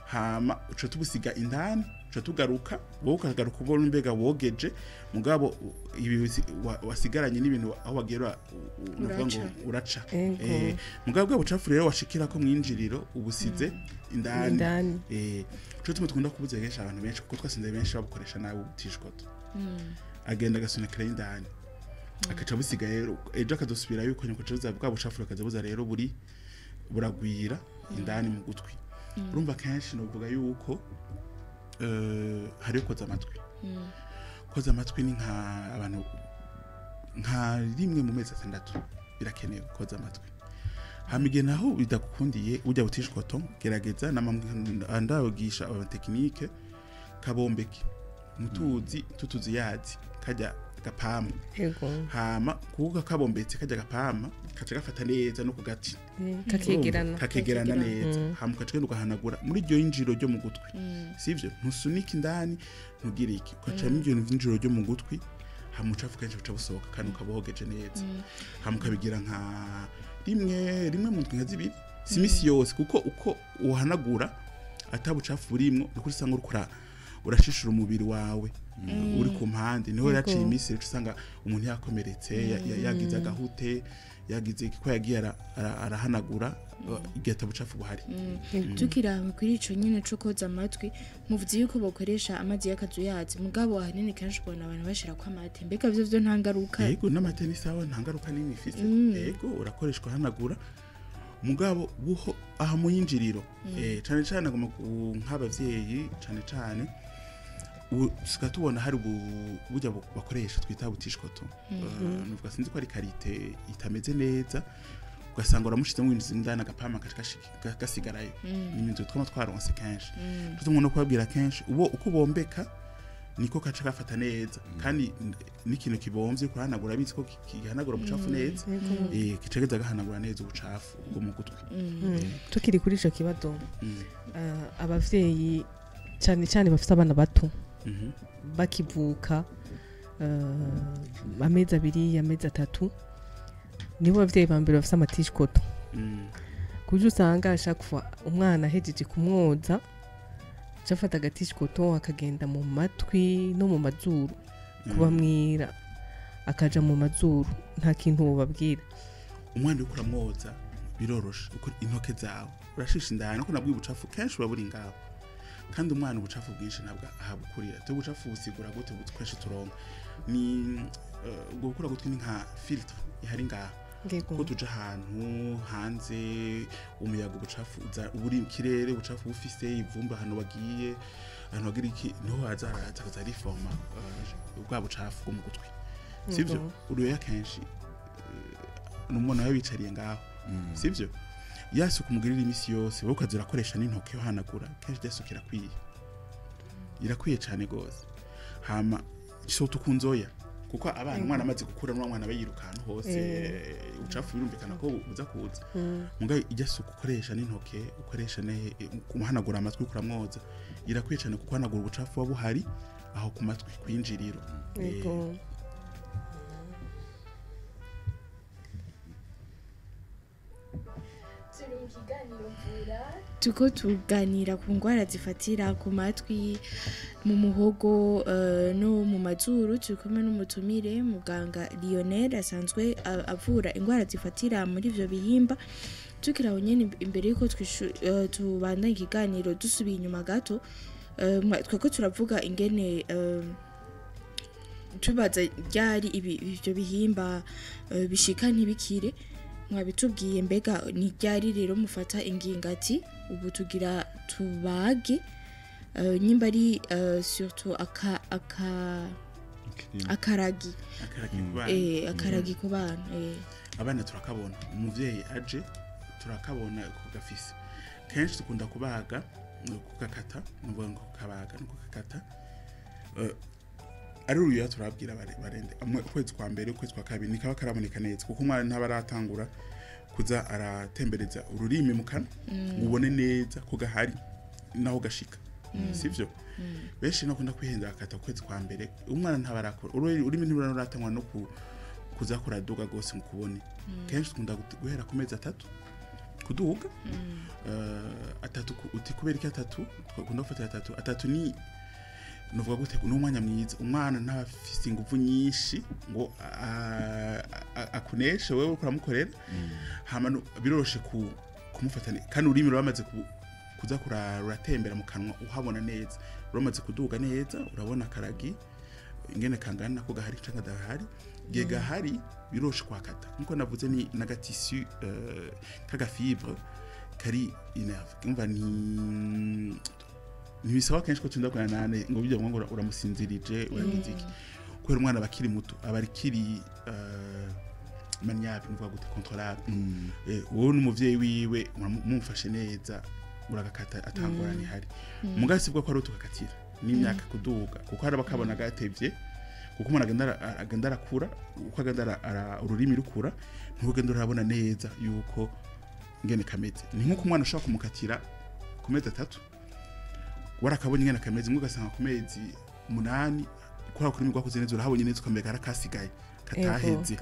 hama uca tubusiga indani, uca tugaruka wowe ukagaruka ubona mbega wogeje, mugabo ibi wasigaranye n'ibintu aho bagera uvuga ngo uraca. Mugabo bwa bucafu rero washikirako mwinjiriro ubusize indani. Uca tumukunda kubuzegesha abantu benshi kuko twasinze benshi babukoresha nawe ubutishkoto. Agenda gasunikira indani akaca busiga rero ejo akadusubira yuko nyakucuza bwa bucafu akazabuza rero buragwira indani mu gutwi. Urumva kenshi novuga yuko hari koza amatwi. Koza amatwi ni nka abantu nka rimwe mu mezi 6 birakenewe koza amatwi. Hamige naho bidakukundiye ujya butishkoto gerageza andayogisha aba technique kabombeke mutuzi tutuzi yazi kajya gapama. Hama kuvuga kabombetse kajya gapama kaca gafata neza no kugati kakegerana neza. Hama kaca ugahanagura muri ryo injiro ryo mu gutwi, sivyo? Ntusunika indani ntugire iki, kaca mu ryo injiro ryo mu gutwi, hama ucafu kenshi uca busohoka kandi ukabogeje neza. Hama kabigira nka rimwe mu ndwi zibiri, simisi yose, kuko uko uhanagura atabucafu burimo ukuri sanga urukura urashishura umubiri wawe uri ku mpande. Niho yaciye imisi usanga umuntu yakomeretse, yagize agahute, yagize ko yagiye arahanagura igeta bucafu buhari. Tukiranga kuri ico nyine cyo koza amatwi, muvuze yuko bakoresha amazi y'akazuyazi, mugabo ahanini kanshi ubona abantu bashira kwa amate, mbega byo nta ngaruka? Yego n'amate ni sawa, nta ngaruka n'imwe ifite. Yego urakoreshwa hanagura, mugabo buho aha mu yinjiriro cyane cyane nk'abavyeyi cyane usika tubona hari burya bakoresha twita butishkoto. Nuvuga sinzi ko ari karite itameze neza, ugasanga uramushize mu bintu zindana agapama gasigarayo. Ni ibintu twama twaronse kenshi. Tutumwe no kubabwira kenshi uko bombeka niko kaca gafata neza kandi n'ikintu kibomvye kuhanagura bitse ko kihanagura ubucafu neza kicageza gahanagura neza ubucafu bwo mu gutwi. Tukiri kuri ico kibazo abavyeyi cyane cyane bafite abana bato bakivuka amezi 2 amezi 3 nibo bavyeyi bambere bafite amatishikoto kuje usanga ashakwa umwana ahejeje kumwoza cafata agatishikoto akagenda mu matwi no mu mazuru kubamwira akaja mu mazuru nta kintu babwira. Umwana ukura mwoza biroroshe uko intoke zawe urashisha indana ko nabwiye ubucafu kenshi uraburi ngaho kandi umwana ubucafu bwinshi ntabwo ahabukurira cyo ubucafu busigura gute butweshe turonga ni ubwo gukura gutwi ni nka filtre ihari ngaho ko tuja ahantu hanze umuyaga ubucafu uburi kirere ubucafu bufise ivumba hano bagiye ahantu bagira iki niho haza reforma ubwa bucafu bwo mu gutwi sivyo uruya kenshi n'umuntu wawe bicariye ngaho sivyo yasuka umugirira imisi yose wowe ukazira akoresha n'intoke yo hanagura kenshi yasuka irakwiye cyane gose hama so tukunzoya kuko abana umwana amaze gukura n'umwana bayirukana hose ubucafu birumvikana ko buza kuza mugaye ijyasuka ukoresha n'intoke ukoresha kumuhanagura amatwi kuramwoza irakwiye cyane kuko hanagura ubucafu wabuhari aho ku matwi kwinjiriro. Tuko tuganira ku ngwara zifatira ku matwi mu muhogo no mu mazuru tukumwe n'umutumire muganga Lionel asanzwe avura ingwara zifatira muri ivyo bihimba. Tukiraho nyene imbere yuko tubanda ikiganiro dusubiye inyuma gato twako turavuga ingene tubaza ryari ivyo bihimba bishika ntibikire mwabitubwiye mbega ni ryari rero mufata ingingati ubu tugira tubage nyimba ari surtout akaragi ku bana abana turakabona umuvyeyi aje turakabona kugafise kenshi dukunda kubaga kugakata nuvuga ngo kabaga no kugakata ari uruya turabwira barende ukwezi kwa mbere ukwezi kwa kabiri nikaba karaboneka neza kuko umwana ntabaratangura kuza aratembereza ururimi mu kanwa ubone neza ko gahari naho gashika sivyo benshi nakunda kwihenda akata ukwezi kwa mbere umwana ntabarakora ururimi ntiruratangwa no kuza kuraduga gose mu kubone kenshi dukunda guhera ku mezi 3 kuduga 3 uti kubera iki 3 dukunda gufata 3 ni nuvuga gute n'umwanya mwiza umwana ntafise ingufu nyinshi ngo akuneshe wewe ukuramukorera hama biroroshe kumufatana kandi urimi rwamaze kuza kuratembera mu kanwa uhabona neza uramaze kuduga neza urabona karagi ingene kangana ko gahari canka dahari gihe gahari biroroshe kwakata nkuko navuze ni nagatissu kaga fibre kari inerve umva ni nibisaba kenshi ko tunda kwana nane ngo bijya ngo uramusinzirije uragize iki kwera umwana bakiri muto abarikiri maniable nuvuga gute contrôlable wowe n'umuvyeyi wiwe mumfashe neza uragakata atangorane hari mugasi bwo ko ari tukakatira n'imyaka kuduga kuko hari bakabona gatevye kuko umuntu agenda arakura uko agenda ururimi rukura ntugenda urabona neza yuko ngene kameze ni nkuko umwana ushaka kumukatira ku mezi 3 warakabonye ngene kameze ngo gasanga ku mezi 8 kora kuri migwa kuzeneza urahabonye neza ukamenya karakasigaye kataheze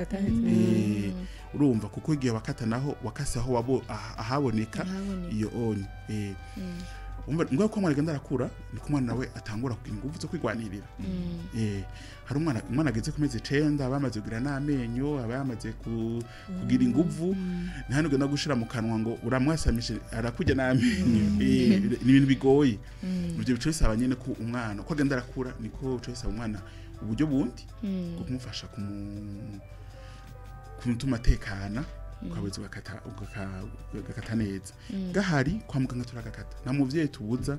urumva kuko igihe wakata naho wakase aho wabo ahaboneka iyo onye ngo ko mwana arakura ni ko mwana nawe atangura kugira ingufu zo kwigwanirira hari umwana ageze ku mezi 9 abamaze kugira n'amenyo abamaze kugira ingufu ni hano genda gushira mu kanwa ngo uramwasamishe arakujya n'amenyo ni ibintu bigoye ivyo bico bisaba nyene ko umwana ko agenda arakura niko bico bisaba umwana uburyo bundi bwo kumufasha kumutuma tekana ukabeza ugakata neza gahari kwa muganga turagakata na muvyeyi tubuza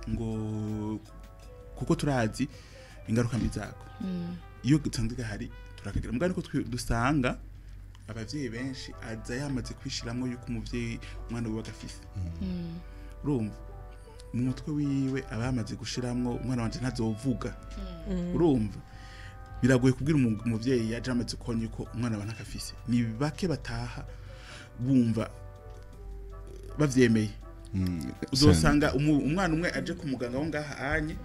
ngo kuko turazi ingaruka mbi zako iyo gutsanze gahari turakagira muganga ko dusanga abavyeyi benshi aza yamaze kwishiramwe yuko umuvyeyi umwana we bagafise urumva mu mutwe wiwe abamaze gushiramwo umwana wanje ntazovuga urumva biragoye kubwira umuvyeyi yaje amaze konye ko umwana wa ntakafise ni bake bataha bumva bavyemeye uzosanga umwana umwe aje ku muganga wo ngaha anye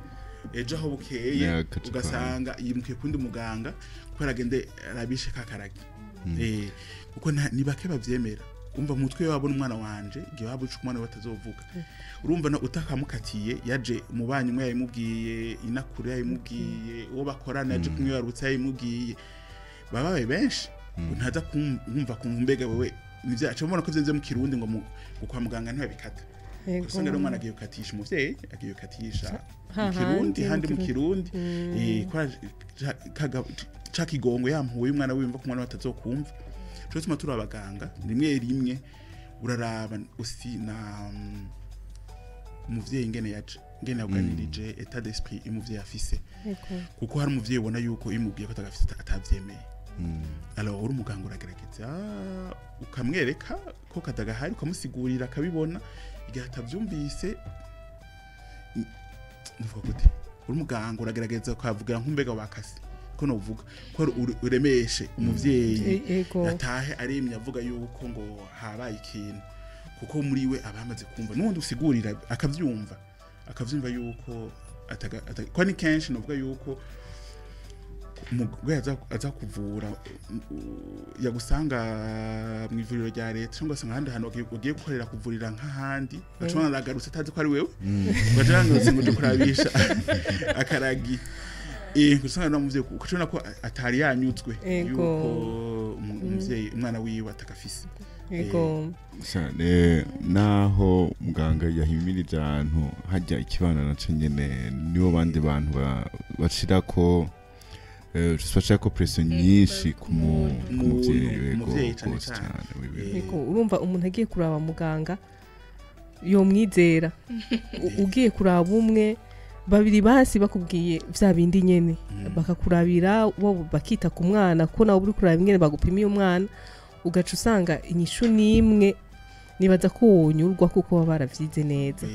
ejo aho bukeye ugasanga yimukiye kundi muganga kubera agende arabishe kakaragi kuko ni bake bavyemera umva mutwe wabona umwana wanje igihe wabuca umwana batazovuga urumva no utakamukatiye yaje umubanyi umwe yayimubwiye inakure yayimubwiye uwo bakorana yaje kumwe yarutse yayimubwiye babaye benshi ntaza kumva kumbega wewe nivyacu mbona ko zenze mu kirundi ngo kwa muganga ntibabikata usanga rero umwana agiye gukatisha umuvyeyi agiye gukatisha mu kirundi handi mu kirundi kwa cakigongo yampuye umwana wimva ko umwana batazokumva cyo tuma turi abaganga rimwe uraraba usi na umuvyeyi ngene yaje ngene yaganirije état d'esprit umuvyeyi afise kuko hari umuvyeyi ubona yuko imubwiye ko atagafite atavyemeye alors uri umuganga uragerageza ukamwereka ko katagahari ukamusigurira akabibona igihe atavyumvise nuvuga gute uri umuganga uragerageza ukavuga nkumbega wakasi ko novuga ko uremeshe umuvyeyi yatahe aremye avuga yuko ngo habaye ikintu kuko muri we abamaze kumva nundi usigurira akavyumva yuko ko ni kenshi novuga yuko umuganga aza kuvura yagusanga mu ivuriro rya leta cyangwa se nk'ahandi hantu ugiye gukorera kuvurira nk'ahandi bacumana aragarutse atazi ko ari wewe bajanutse ngo kurabisha akaragi gusanga no muvyeyi ukacona ko atari yanyutswe yuko umuvyeyi umwana wiwe atakafise cyane naho muganga yahimirije ahantu hajya ikibana naco nyene nibo bandi bantu bashira ko bashira ko pression nyinshi ku muvyeyi cyane urumva umuntu agiye kuraba muganga yomwizera ugiye kuraba umwe babiri basi bakubwiye vya bindi nyene bakakurabira wo bakita ku mwana ko nawe uri kuraba ingene bagupimiye umwana ugaca usanga inyishu nimwe nibaza ko wonyurwa kuko baba baravyize neza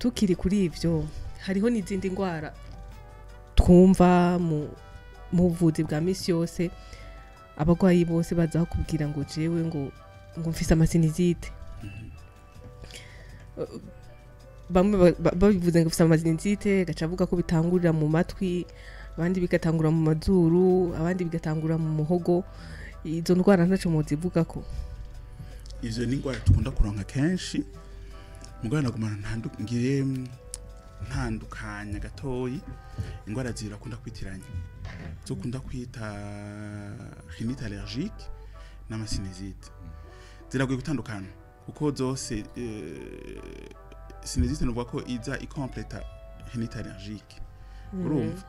tukiri kuri ivyo hariho n'izindi ngwara twumva mu buvuzi bwa misi yose abagwayi bose baza kubwira ngo jewe ngo mfise amasinizite bamwe babivuze ngo mfise amasinizite gaca avuga ko bitangurira mu matwi abandi bigatangura mu mazuru abandi bigatangura mu muhogo izo ndwara ntaco muzivuga ko izo ni ngwara tukunda kuronka kenshi mugana nagumana ntandukanya gatoyi ingwara zirakunda kwitiranya zo kunda kwita rhinite allergique n'amasinizite ziragoye gutandukana kuko zose sinizite nuvuga ko iza icompleta rhinite allergique urumva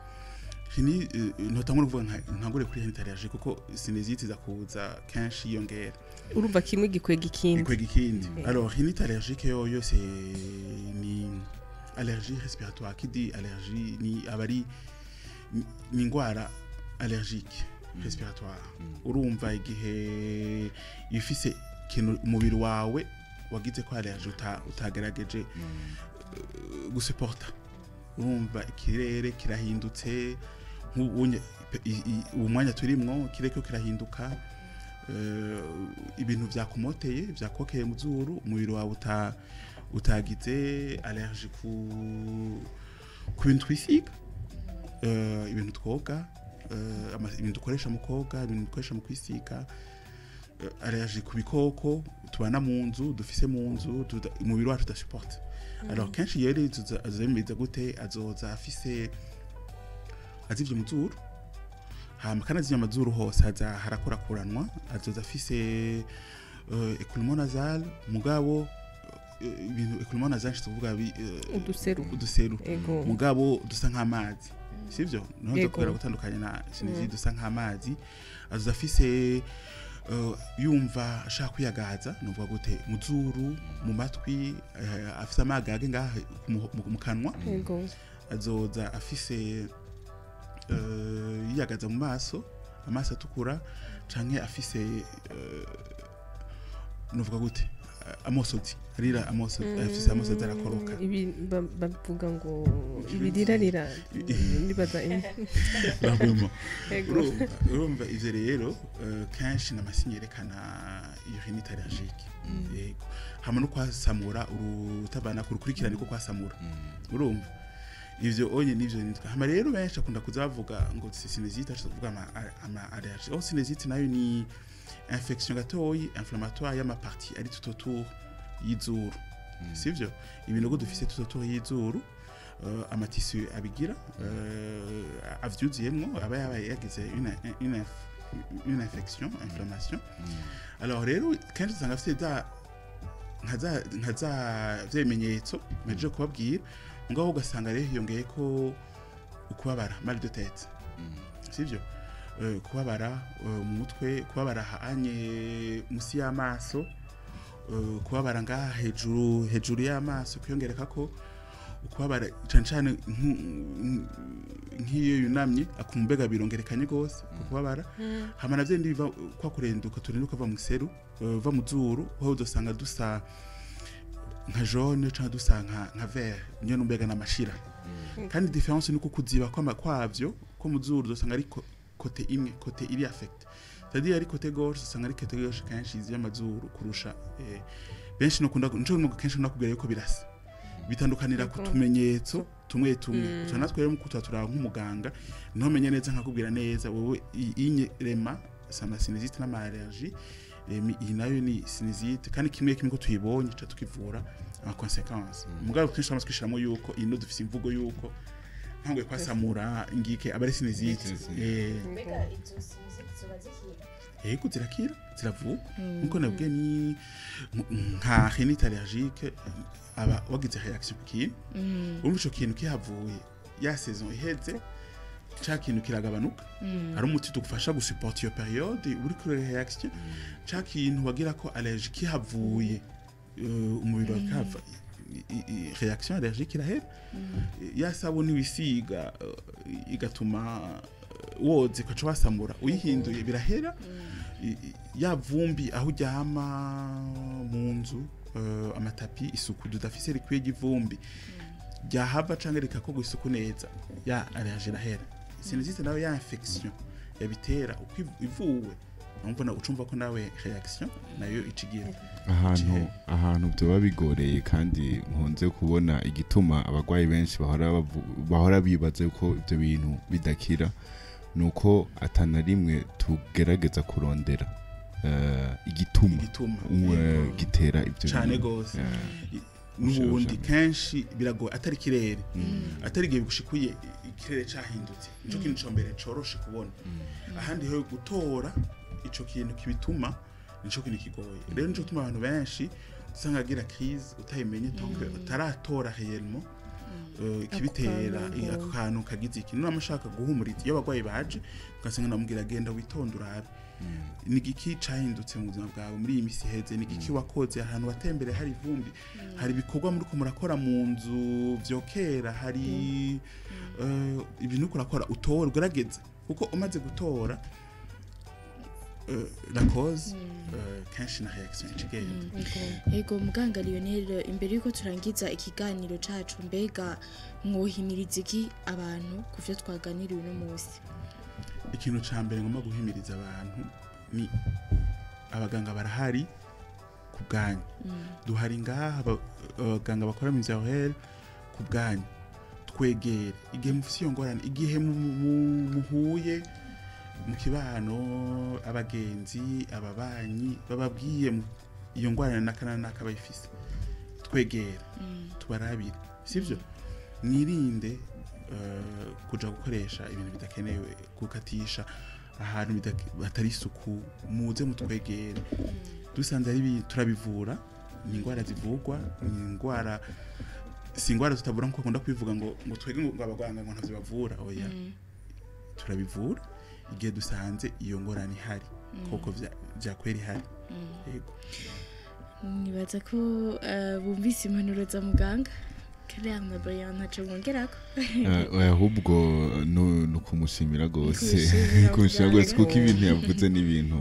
notangura kuvuga ntangure kuri rhinite allergique kuko sinizite zakuza kenshi yongera urumva kimwe gikwega ikindi alors rhinite allergique yo c'est ni allergie respiratoire qui dit allergie ni abari ni ngwara allergique respiratoire urumva igihe ifise kintu umubiri wawe wagize ko allergie utagerageje gusuporta urumva ikirere kirahindutse umwanya turimwo kireko kirahinduka ibintu vyakomoteye vyakokeye mu zuru umubiri wawe utagize allergie ku bintu twisiga ibintu twoga ibintu dukoresha mu koga ibintu dukoresha mu kwisiga allergie ku bikoko tubana mu nzu dufise mu nzu umubiri wacu udasuporta alors kenshi yeri azemeza gute azoza afise azivye mu zuru hama kana zivye mu zuru hose harakorakuranwa azoza afise écoulement nasal mugabo ibintu écoulement nasal tuvuga uduseru mugabo dusa nk'amazi sivyo no dukora gutandukanya na sinizite dusa nk'amazi azoza afise yumva ashaka kwiyagaza nuvuga gute mu zuru mu matwi afise amagage ngaha mu kanwa azoza afise yiyagaza mu maso amaso atukura canke afise nuvuga gute amosozi arira amosozi afise amosozi arakoroka ibi bavuga ngo ibirirarira nibaza urumva ivyo rero kenshi n'amasinye yerekana urinite allergique yego hamwe no kwasamura urutabana kurukurikirana ko kwasamura urumva ivyo onye nivyo nitwa hama rero benshi akunda kuzavuga ngo sinusite ashobora kuvuga ama allergie sinusite nayo ni infection gatoyi inflammatoire y'ama partie ari tout autour y'izuru sivyo ibinogo dufise tout autour y'izuru amatissu abigira avyuziyemwo aba yagize une infection inflammation alors rero kenshi usanga afite da nkaza vyemenyetso meje kubabwira ngaho ugasanga rero hiyongeye ko ukubabara mal de tête sivyo kubabara mu mutwe kubabara hanye musi y'amaso kubabara ngaha hejuru y'amaso kwiyongereka ko ukubabara cyane nk'iyo yunamye akumbega birongerekanye gose kubabara hama navyo ndiva kwa kurenduka va mu seru va mu zuru aho dosanga dusa nka jaune cyangwa dusa nka vert nyo numbega namashira kandi difference nuko kuziba kwavyo ko mu zuru dosanga ari côté imwe côté iri affect c'est-à-dire ari côté gauche dosanga ari côté gauche kenshi izi y'amazuru kurusha benshi no kunda njo kenshi nakubwira yuko birasa bitandukanira kutumenyetso tumwe cyane natwe rero mukutatura nk'umuganga no menye neza nkakubwira neza wowe inyerema sana sinusite na allergie iyi nayo ni sinusite kandi kimwe ko tuyibonye cha tukivura ama consequences mugabo kenshi amaskishiramo yuko ino dufise imvugo yuko ntangwe kwasamura ingike abari sinusite mbega izo sinusite zibazikira ego zirakira ziravuga nkuko nabwiye ni nka rhinite allergique aba wagize reaction kintu umva ico kintu kihavuye ya saison iheze cha kintu kiragabanuka ari umuti tugufasha gusupport iyo periode uri kuri reaction cha kintu wagira ko allergie kihavuye umubiri wakava reaction allergique irahera ya sabuni wisiga igatuma woze kwaca wasamura uyihinduye birahera ya vumbi aho ujyama mu nzu amatapi isuku dudafise rikwiye givumbi ryahava canke rikako gusuku neza ya allergie rahera sinusite nawe ya infection yabitera ukivuwe numva ucumva ko nawe reaction nayo icigira ahantu byo bigoreye kandi nkunze kubona igituma abagwayi benshi bahora bibaza ko ibyo bintu bidakira nuko atana rimwe tugerageza kurondera igituma gitera ibyo cyane gose n'ubundi kenshi biragoye atari kirere atari gihe gushikuye ikirere cyahindutse ico kintu cyo mbere coroshe kubona ahandi ho gutora ico kintu kibituma nico kintu kigoye rero nico tuma abantu benshi usanga agira crise utayimenye tonke utaratora réellement kibitera akantu kagize ikintu namashaka guhumuriza iyo abagwayi baje ugasanga namubwira genda witondura urabe nigiki cahindutse mu buzima bwawe muri iyi misi heze nigiki wakoze ahantu watembere hari vumbi hari bikorwa muri ko murakora mu nzu vyokera hari ibintu kurakora utora ugerageze kuko umaze gutora la cause kenshi na reaction ikigenda ego muganga Lionel imbere yuko turangiza ikiganiro cacu mbega mwohimiriza iki abantu kuvyo twaganiriye uno munsi ikintu ca mbere ngomba guhimiriza abantu ni abaganga barahari kubganya duhari ngaha abaganga bakora mu zahel kubganya twegere igihe mufise iyo ngorane igihe muhuye mu kibano abagenzi ababanyi bababwiye iyo ngorane nakana bayifise twegera tubarabira sivyo mwirinde kuja gukoresha ibintu bidakenewe gukatisha ahantu batari isuku muze mutwegere dusanze ari turabivura ni ingwara zivugwa ni ingwara si ingwara tutabura nko akunda kwivuga ngo twege ngo abaganga ngo ntavyo bavura oya turabivura igihe dusanze iyo ngorane ihari koko vya kweri hari yego nibaza ko bumvise impanuro za muganga Claire na Brian ntaco bongerako ahubwo no kumushimira gose Kumushimira kumushimira gose kugira kuko ibintu yavuze n'ibintu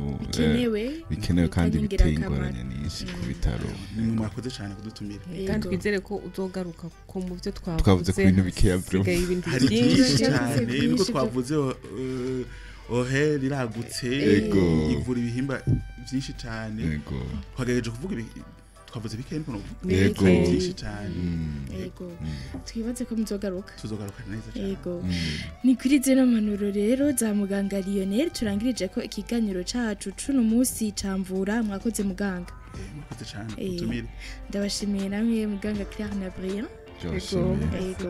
bikenewe kandi biteye ingirakamaro. ingorane nyinshi ku bitaro ni mwakoze cyane kudutumira kandi twizere ko uzogaruka ko mu byo twavuze ku bintu bikeya bro hasigaye ibintu hari byinshi byinshi cyane byinshi niko byo- twavuze ohe riragutse Ego. ivura ibihimba byinshi cyane yego twagerageje kuvuga twavuze bikeya ariko Ni Yego. bikeya. byinshi cyane yego twibaze ko muzogaruka tuzogaruka neza cyane yego ni kuri zino mpanuro rero za muganga Lionel turangirije ko ikiganiro cacu cuno munsi camvura mwakoze muganga mwakoze cyane Eh. kudutumira ndabashimiye namwe muganga Claire na Brian byashimiye Yego.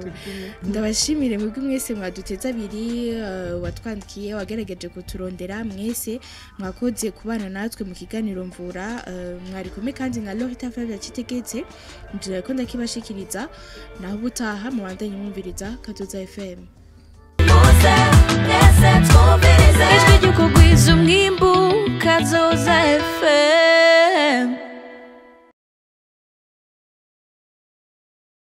ndabashimire mwebwe mwese mwaduteze abiri watwandikiye wagerageje kuturondera mwese mwakoze kubana natwe mu kiganiro mvura mwari kumwe kandi nka Lorita Fabia Citegetse nje ko ndakibashikiriza naho ubutaha mubandanye mwumviriza Kazoza FM Ijwi ry'ukugwiza umwimbu Kazoza FM